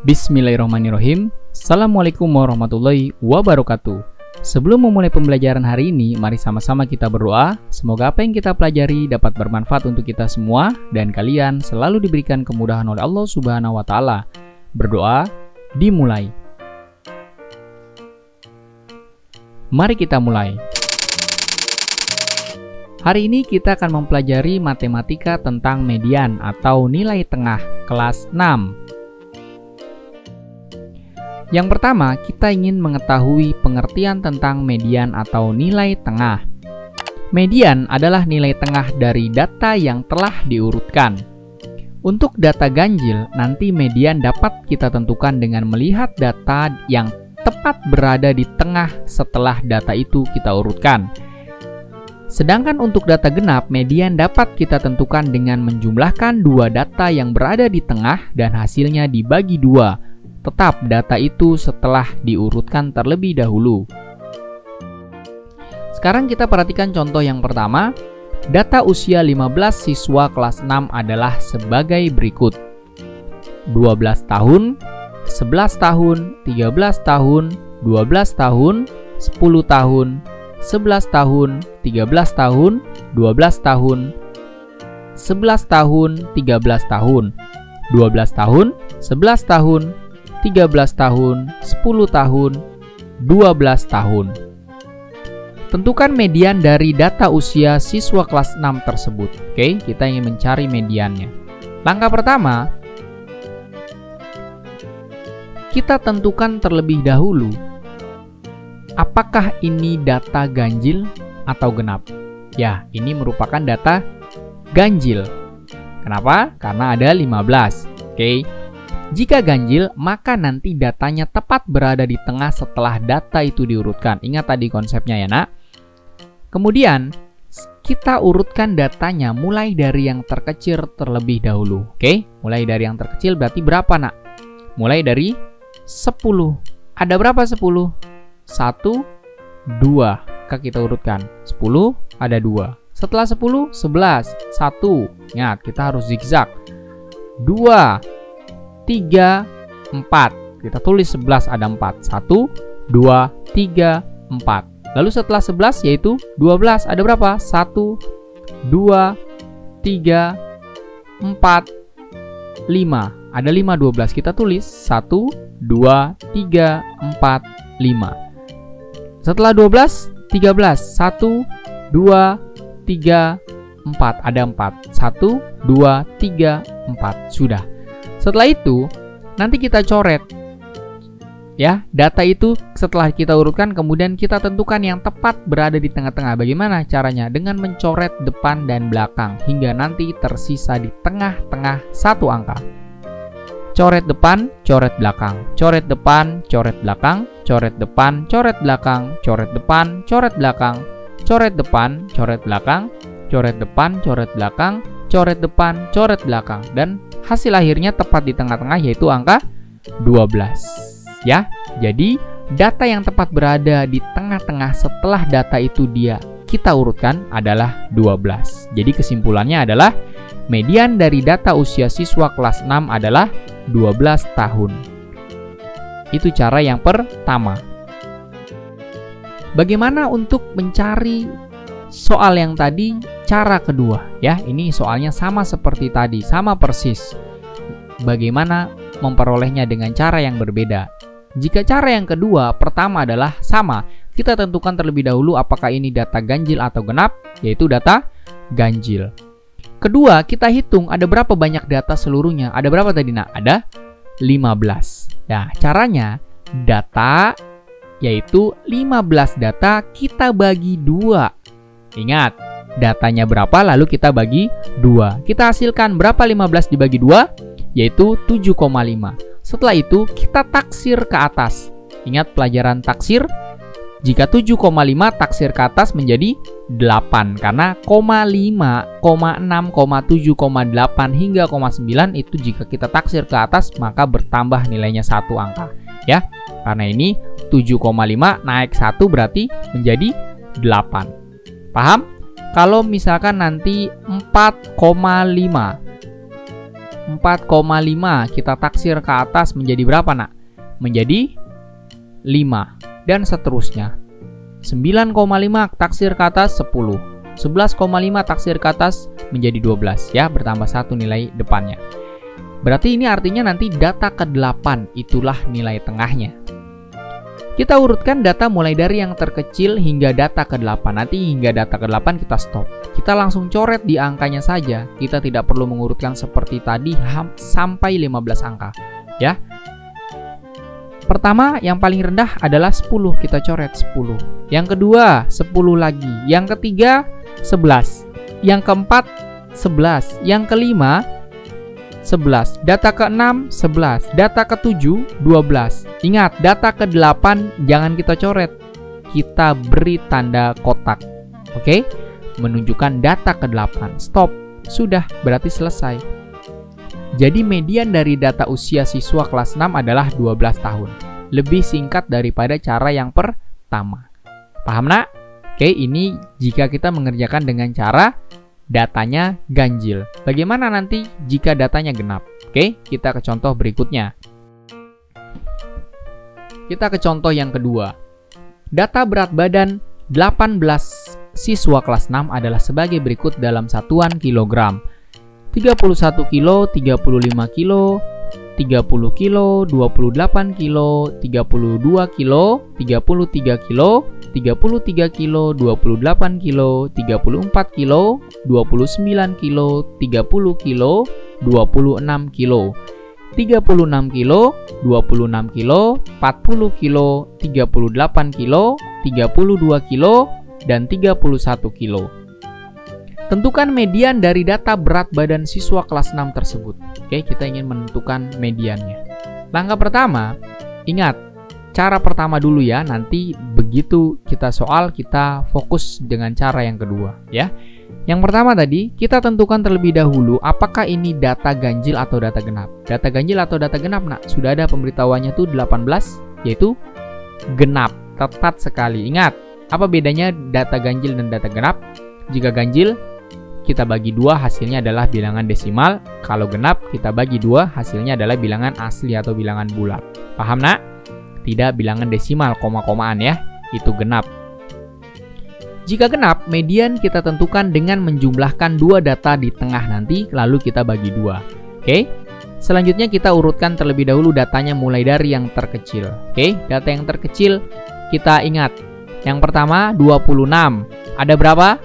Bismillahirrahmanirrahim. Assalamualaikum warahmatullahi wabarakatuh. Sebelum memulai pembelajaran hari ini, mari sama-sama kita berdoa. Semoga apa yang kita pelajari dapat bermanfaat untuk kita semua dan kalian selalu diberikan kemudahan oleh Allah Subhanahu wa taala. Berdoa dimulai. Mari kita mulai. Hari ini kita akan mempelajari matematika tentang median atau nilai tengah kelas 6. Yang pertama, kita ingin mengetahui pengertian tentang median atau nilai tengah. Median adalah nilai tengah dari data yang telah diurutkan. Untuk data ganjil, nanti median dapat kita tentukan dengan melihat data yang tepat berada di tengah setelah data itu kita urutkan. Sedangkan untuk data genap, median dapat kita tentukan dengan menjumlahkan dua data yang berada di tengah dan hasilnya dibagi dua. Tetap data itu setelah diurutkan terlebih dahulu. Sekarang kita perhatikan contoh yang pertama. Data usia 15 siswa kelas 6 adalah sebagai berikut. 12 tahun, 11 tahun, 13 tahun, 12 tahun, 10 tahun, 11 tahun, 13 tahun, 12 tahun, 11 tahun, 13 tahun, 12 tahun, 11 tahun, 13 tahun, 10 tahun, 12 tahun. Tentukan median dari data usia siswa kelas 6 tersebut. Oke, kita ingin mencari mediannya. Langkah pertama, kita tentukan terlebih dahulu apakah ini data ganjil atau genap. Ya, ini merupakan data ganjil. Kenapa? Karena ada 15. Oke. Jika ganjil, maka nanti datanya tepat berada di tengah setelah data itu diurutkan. Ingat tadi konsepnya ya nak. Kemudian, kita urutkan datanya mulai dari yang terkecil terlebih dahulu. Oke, mulai dari yang terkecil berarti berapa nak? Mulai dari 10. Ada berapa 10? 1, 2. Kita urutkan. 10, ada 2. Setelah 10, 11. 1. Ingat, kita harus zigzag. 2. 3, 4. Kita tulis 11 ada 4. 1, 2, 3, 4. Lalu setelah 11 yaitu 12 ada berapa? 1, 2, 3, 4, 5. Ada 5, 12. Kita tulis 1, 2, 3, 4, 5. Setelah 12, 13. 1, 2, 3, 4. Ada 4. 1, 2, 3, 4. Sudah. Setelah itu, nanti kita coret ya, data itu setelah kita urutkan, kemudian kita tentukan yang tepat berada di tengah-tengah. Bagaimana caranya? Dengan mencoret depan dan belakang hingga nanti tersisa di tengah-tengah satu angka. Coret depan, coret belakang, coret depan, coret belakang, coret depan, coret belakang, coret depan, coret belakang, coret depan, coret belakang, coret depan, coret belakang, coret depan, coret belakang, dan hasil akhirnya tepat di tengah-tengah yaitu angka 12. Ya, jadi data yang tepat berada di tengah-tengah setelah data itu kita urutkan adalah 12. Jadi kesimpulannya adalah median dari data usia siswa kelas 6 adalah 12 tahun. Itu cara yang pertama. Bagaimana untuk mencari soal yang tadi? Cara kedua ya, ini soalnya sama seperti tadi, sama persis. Bagaimana memperolehnya dengan cara yang berbeda? Jika cara yang kedua, pertama adalah sama. Kita tentukan terlebih dahulu apakah ini data ganjil atau genap, yaitu data ganjil. Kedua, kita hitung ada berapa banyak data seluruhnya. Ada berapa tadi nak? Ada 15. Nah, caranya data yaitu 15 data kita bagi 2. Ingat, datanya berapa lalu kita bagi 2. Kita hasilkan berapa 15 dibagi 2? Yaitu 7,5. Setelah itu kita taksir ke atas. Ingat pelajaran taksir? Jika 7,5 taksir ke atas menjadi 8. Karena 0,5, 0,6, 0,7, 0,8 hingga 0,9 itu jika kita taksir ke atas maka bertambah nilainya satu angka. Ya, karena ini 7,5 naik 1 berarti menjadi 8. Paham? Kalau misalkan nanti 4,5 4,5 kita taksir ke atas menjadi berapa, Nak? Menjadi 5 dan seterusnya. 9,5 taksir ke atas 10. 11,5 taksir ke atas menjadi 12 ya, bertambah 1 nilai depannya. Berarti ini artinya nanti data ke-8 itulah nilai tengahnya. Kita urutkan data mulai dari yang terkecil hingga data ke-8. Nanti hingga data ke-8 kita stop. Kita langsung coret di angkanya saja. Kita tidak perlu mengurutkan seperti tadi sampai 15 angka. Ya. Pertama, yang paling rendah adalah 10. Kita coret 10. Yang kedua, 10 lagi. Yang ketiga, 11. Yang keempat, 11. Yang kelima, 11. Data ke-6, 11. Data ke-7, 12. Ingat, data ke-8 jangan kita coret. Kita beri tanda kotak. Oke? Menunjukkan data ke-8. Stop. Sudah, berarti selesai. Jadi median dari data usia siswa kelas 6 adalah 12 tahun. Lebih singkat daripada cara yang pertama. Paham, Nak? Oke, ini jika kita mengerjakan dengan cara datanya ganjil. Bagaimana nanti jika datanya genap? Oke, kita ke contoh berikutnya. Kita ke contoh yang kedua. Data berat badan 18 siswa kelas 6 adalah sebagai berikut dalam satuan kilogram. 31 kilo, 35 kilo, 30 kilo, 28 kilo, 32 kilo, 33 kilo, 33 kilo, 28 kilo, 34 kilo, 29 kilo, 30 kilo, 26 kilo, 36 kilo, 26 kilo, 40 kilo, 38 kilo, 32 kilo, dan 31 kilo. Tentukan median dari data berat badan siswa kelas 6 tersebut. Oke, kita ingin menentukan mediannya. Langkah pertama, ingat, cara pertama dulu ya, nanti begitu kita soal, kita fokus dengan cara yang kedua ya. Yang pertama tadi, kita tentukan terlebih dahulu apakah ini data ganjil atau data genap. Data ganjil atau data genap, Nak, sudah ada pemberitahuannya tuh 18, yaitu genap, tepat sekali. Ingat, apa bedanya data ganjil dan data genap? Jika ganjil, kita bagi 2, hasilnya adalah bilangan desimal. Kalau genap, kita bagi 2, hasilnya adalah bilangan asli atau bilangan bulat. Paham, Nak? Tidak bilangan desimal, koma-komaan ya. Itu genap. Jika genap, median kita tentukan dengan menjumlahkan 2 data di tengah nanti, lalu kita bagi 2. Oke? Selanjutnya kita urutkan terlebih dahulu datanya mulai dari yang terkecil. Oke? Data yang terkecil kita ingat. Yang pertama 26. Ada berapa?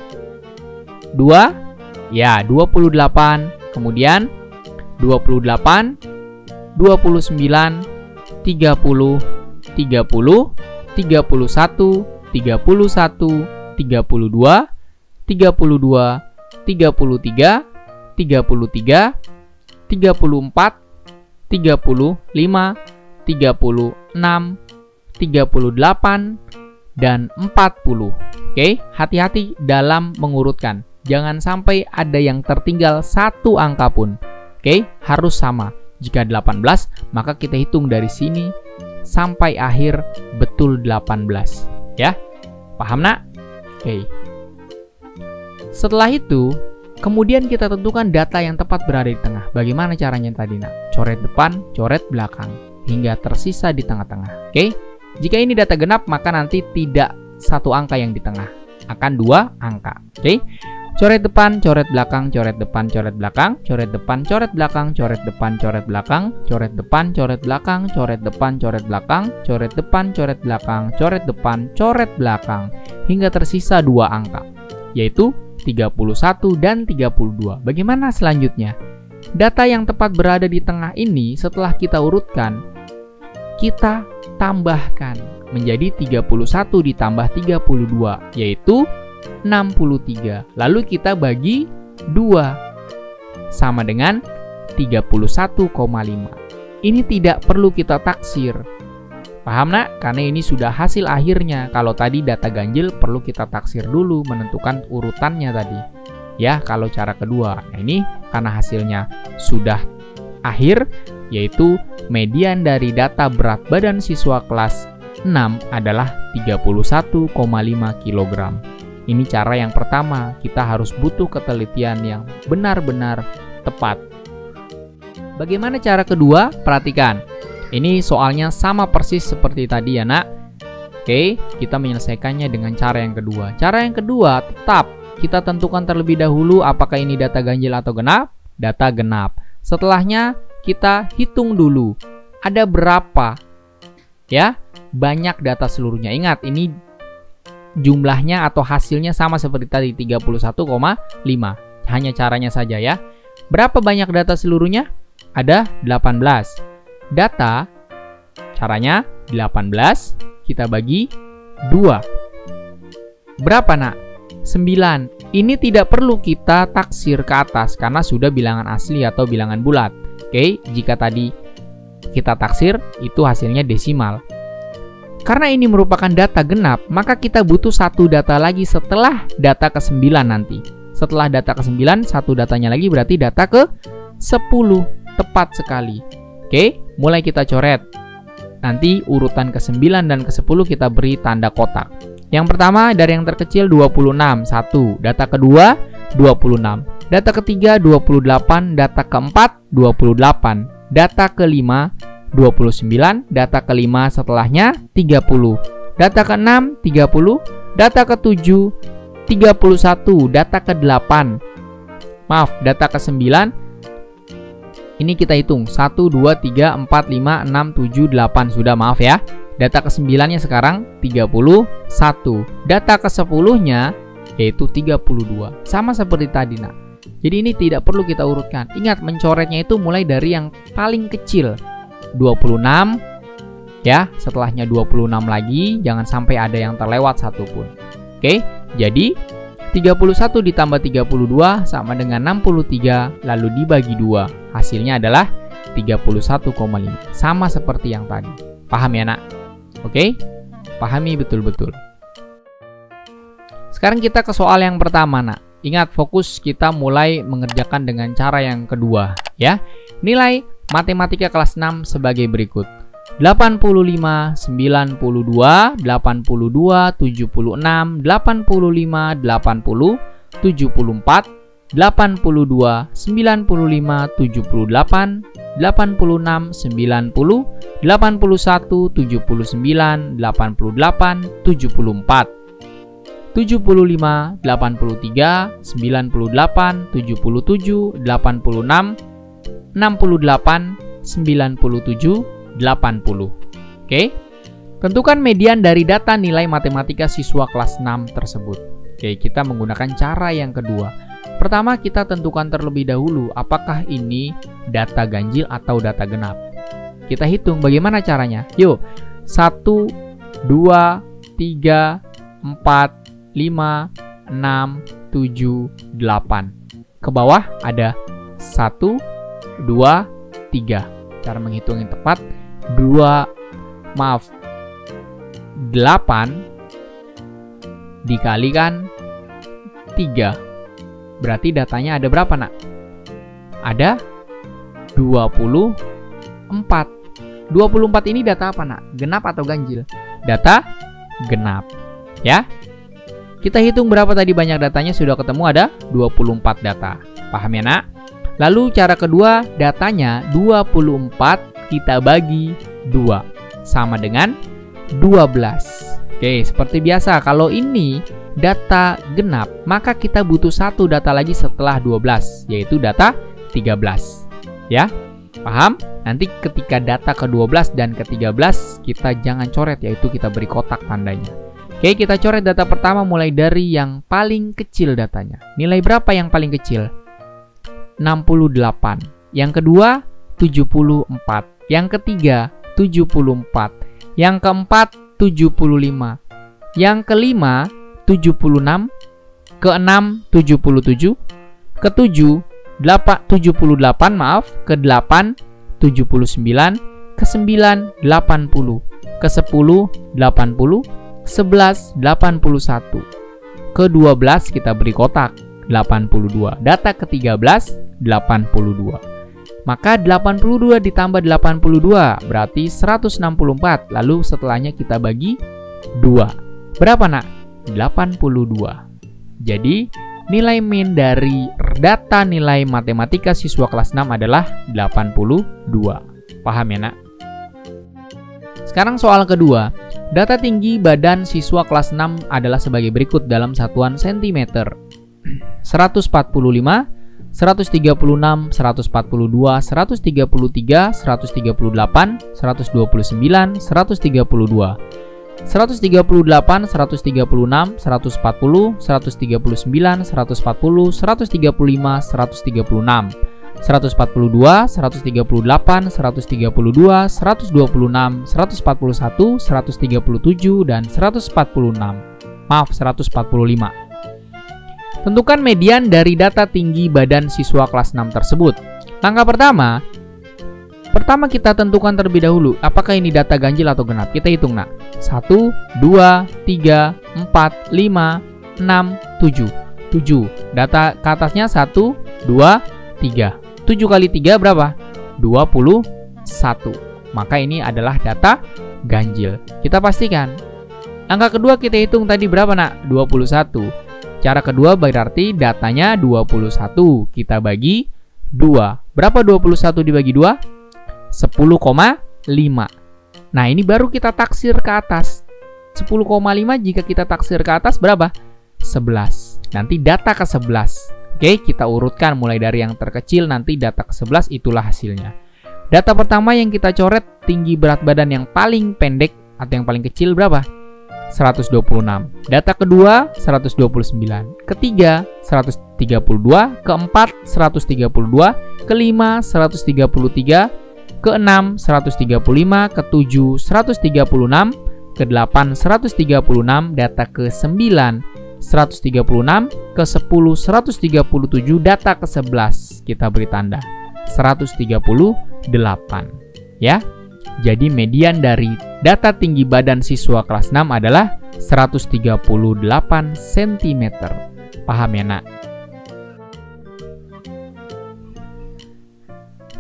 2? Ya, 28. Kemudian 28, 29, 30, 30, 31, 31, 32, 32, 33, 33, 34, 35, 36, 38, dan 40. Oke, hati-hati dalam mengurutkan. Jangan sampai ada yang tertinggal satu angka pun. Oke, harus sama. Jika 18, maka kita hitung dari sini sampai akhir betul 18. Ya, paham, Nak? Oke. Setelah itu, kemudian kita tentukan data yang tepat berada di tengah. Bagaimana caranya tadi, Nak? Coret depan, coret belakang, hingga tersisa di tengah-tengah. Oke? Jika ini data genap, maka nanti tidak satu angka yang di tengah. Akan 2 angka. Oke? Coret depan, coret belakang, coret depan, coret belakang, coret depan, coret belakang, coret depan, coret belakang, coret depan, coret belakang, coret depan, coret belakang, coret depan, coret belakang, coret depan, coret belakang, hingga tersisa 2 angka, yaitu 31 dan 32. Bagaimana selanjutnya? Data yang tepat berada di tengah ini setelah kita urutkan, kita tambahkan menjadi 31 ditambah 32, yaitu 63. Lalu kita bagi 2 sama dengan 31,5. Ini tidak perlu kita taksir. Paham, Nak? Karena ini sudah hasil akhirnya. Kalau tadi data ganjil perlu kita taksir dulu menentukan urutannya tadi. Ya, kalau cara kedua. Nah, ini karena hasilnya sudah akhir, yaitu median dari data berat badan siswa kelas 6 adalah 31,5 kg. Ini cara yang pertama, kita harus butuh ketelitian yang benar-benar tepat. Bagaimana cara kedua? Perhatikan. Ini soalnya sama persis seperti tadi ya nak. Oke, kita menyelesaikannya dengan cara yang kedua. Cara yang kedua tetap kita tentukan terlebih dahulu apakah ini data ganjil atau genap. Data genap. Setelahnya kita hitung dulu ada berapa ya banyak data seluruhnya. Ingat ini jumlahnya atau hasilnya sama seperti tadi 31,5. Hanya caranya saja ya. Berapa banyak data seluruhnya? Ada 18. Data caranya 18 kita bagi 2. Berapa nak? 9. Ini tidak perlu kita taksir ke atas karena sudah bilangan asli atau bilangan bulat. Oke, jika tadi kita taksir itu hasilnya desimal. Karena ini merupakan data genap, maka kita butuh satu data lagi setelah data ke-9 nanti. Setelah data ke-9, satu datanya lagi berarti data ke-10. Tepat sekali. Oke, mulai kita coret. Nanti urutan ke-9 dan ke-10 kita beri tanda kotak. Yang pertama dari yang terkecil 26, 1. Data kedua 26. Data ketiga 28, data keempat 28. Data kelima 29, data kelima setelahnya 30. Data ke-6 30, data ke-7 31, data ke-8. Maaf, data ke-9 ini kita hitung 1, 2, 3, 4, 5, 6, 7, 8. Sudah maaf ya. Data ke-9 nya sekarang 31. Data ke-10 nya yaitu 32. Sama seperti tadi nak. Jadi ini tidak perlu kita urutkan. Ingat mencoretnya itu mulai dari yang paling kecil 26 ya. Setelahnya 26 lagi. Jangan sampai ada yang terlewat satupun. Oke, jadi 31 ditambah 32 sama dengan 63 lalu dibagi 2. Hasilnya adalah 31,5. Sama seperti yang tadi. Paham ya nak? Oke? Pahami betul-betul. Sekarang kita ke soal yang pertama nak. Ingat fokus kita mulai mengerjakan dengan cara yang kedua ya. Nilai matematika kelas 6 sebagai berikut. 85, 92, 82, 76, 85, 80, 80, 74, 82, 85, 78, 78, 86, 90, 81, 79, 88, 74, 75, 83, 98, 97, 86, 68, 97, 80. Oke. Tentukan median dari data nilai matematika siswa kelas 6 tersebut. Oke, kita menggunakan cara yang kedua. Pertama, kita tentukan terlebih dahulu apakah ini data ganjil atau data genap. Kita hitung bagaimana caranya. Yuk. 1 2 3 4 5 6 7 8. Ke bawah ada 1 2 3. Cara menghitung yang tepat 8 dikalikan 3. Berarti datanya ada berapa nak? Ada 24. 24 ini data apa nak? Genap atau ganjil? Data genap ya. Kita hitung berapa tadi banyak datanya, sudah ketemu ada 24 data. Paham ya nak? Lalu cara kedua, datanya 24 kita bagi 2 sama dengan 12. Oke, seperti biasa kalau ini data genap, maka kita butuh satu data lagi setelah 12, yaitu data 13. Ya, paham? Nanti ketika data ke-12 dan ke-13 kita jangan coret, yaitu kita beri kotak tandanya. Oke, kita coret data pertama mulai dari yang paling kecil datanya. Nilai berapa yang paling kecil? 68. Yang kedua 74. Yang ketiga 74. Yang keempat 75. Yang kelima 76. Keenam 77. Ketujuh 78 maaf. Ke-8 79. Ke-9 80. Ke-10 80. 11 81. Ke-12 kita beri kotak 82. Data ke-13 82. Maka 82 ditambah 82 berarti 164. Lalu setelahnya kita bagi 2. Berapa nak? 82. Jadi nilai min dari data nilai matematika siswa kelas 6 adalah 82. Paham ya, Nak? Sekarang soal kedua. Data tinggi badan siswa kelas 6 adalah sebagai berikut dalam satuan cm. 145, 136, 142, 133, 138, 129, 132. 138, 136, 140, 139, 140, 135, 136, 142, 135, 136, 141, 126, 141, 137, dan 146. Maaf, 145. Tentukan median dari data tinggi badan siswa kelas 6 tersebut. Langkah pertama kita tentukan terlebih dahulu apakah ini data ganjil atau genap. Kita hitung, Nak. 1, 2, 3, 4, 5, 6, 7. 7. Data ke atasnya 1, 2, 3. 7 kali 3 berapa? 21. Maka ini adalah data ganjil. Kita pastikan. Angka kedua kita hitung tadi berapa, Nak? 21. Cara kedua berarti datanya 21. Kita bagi 2. Berapa 21 dibagi 2? 10,5. Nah, ini baru kita taksir ke atas. 10,5 jika kita taksir ke atas berapa? 11. Nanti data ke 11. Oke, kita urutkan mulai dari yang terkecil, nanti data ke 11 itulah hasilnya. Data pertama yang kita coret tinggi berat badan yang paling pendek atau yang paling kecil berapa? 126. Data kedua 129. Ketiga 132. Keempat 132. Kelima 133. Keenam 135. Ketujuh 136. Kedelapan 136. Data ke-9 136. Ke-10 137. Data ke-11 kita beri tanda 138. Ya. Jadi median dari data tinggi badan siswa kelas 6 adalah 138 cm. Paham ya, Nak?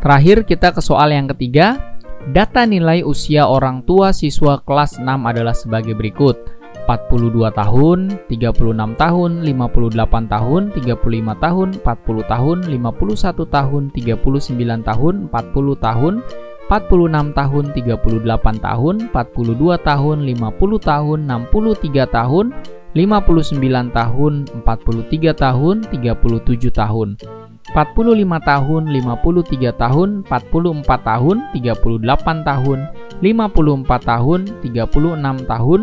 Terakhir kita ke soal yang ketiga. Data nilai usia orang tua siswa kelas 6 adalah sebagai berikut. 42 tahun, 36 tahun, 58 tahun, 35 tahun, 40 tahun, 51 tahun, 39 tahun, 40 tahun, 46 tahun, 38 tahun, 42 tahun, 50 tahun, 63 tahun, 59 tahun, 43 tahun, 37 tahun, 45 tahun, 53 tahun, 44 tahun, 38 tahun, 54 tahun, 36 tahun.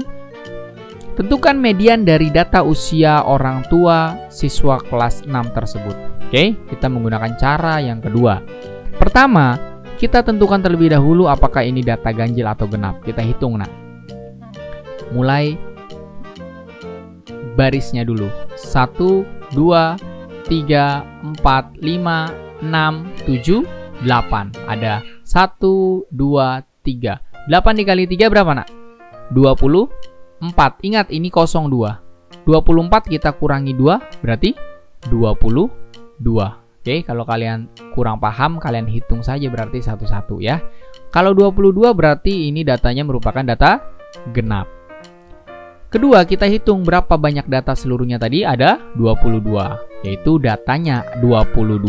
Tentukan median dari data usia orang tua siswa kelas 6 tersebut. Oke, kita menggunakan cara yang kedua. Pertama, kita tentukan terlebih dahulu apakah ini data ganjil atau genap. Kita hitung, Nak. Mulai barisnya dulu. 1, 2, 3, 4, 5, 6, 7, 8. Ada 1, 2, 3. 8 dikali 3 berapa, Nak? 24. Ingat, ini 02. 24 kita kurangi 2, berarti 22. Oke, kalau kalian kurang paham, kalian hitung saja berarti satu-satu ya. Kalau 22 berarti ini datanya merupakan data genap. Kedua, kita hitung berapa banyak data seluruhnya tadi, ada 22. Yaitu datanya 22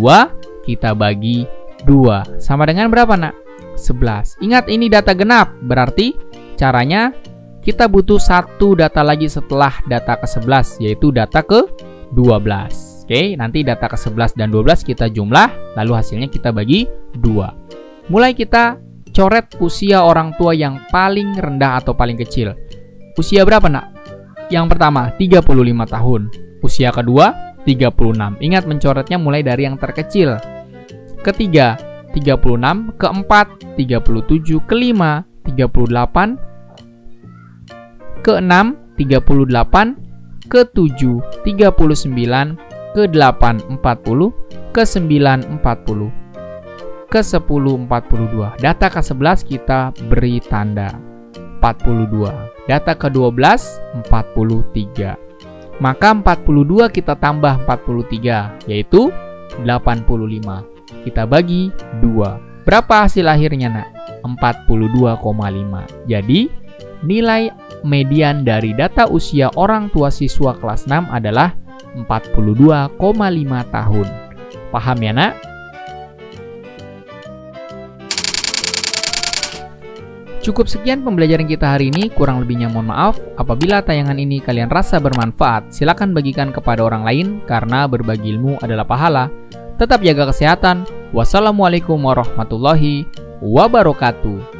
kita bagi 2. Sama dengan berapa, Nak? 11. Ingat, ini data genap, berarti caranya kita butuh satu data lagi setelah data ke-11, yaitu data ke-12. Oke, nanti data ke-11 dan 12 kita jumlah, lalu hasilnya kita bagi 2. Mulai kita coret usia orang tua yang paling rendah atau paling kecil. Usia berapa, Nak? Yang pertama, 35 tahun. Usia kedua, 36. Ingat, mencoretnya mulai dari yang terkecil. Ketiga, 36. Keempat, 37. Kelima, 38. Keenam, 38. Ketujuh, 39. Ke-8, 40. Ke-9, 40. Ke-10, 42. Data ke-11 kita beri tanda 42. Data ke-12, 43. Maka 42 kita tambah 43, yaitu 85. Kita bagi 2. Berapa hasil akhirnya, Nak? 42,5. Jadi, nilai median dari data usia orang tua siswa kelas 6 adalah 42,5 tahun. Paham ya, Nak? Cukup sekian pembelajaran kita hari ini, kurang lebihnya mohon maaf. Apabila tayangan ini kalian rasa bermanfaat, silakan bagikan kepada orang lain karena berbagi ilmu adalah pahala. Tetap jaga kesehatan. Wassalamualaikum warahmatullahi wabarakatuh.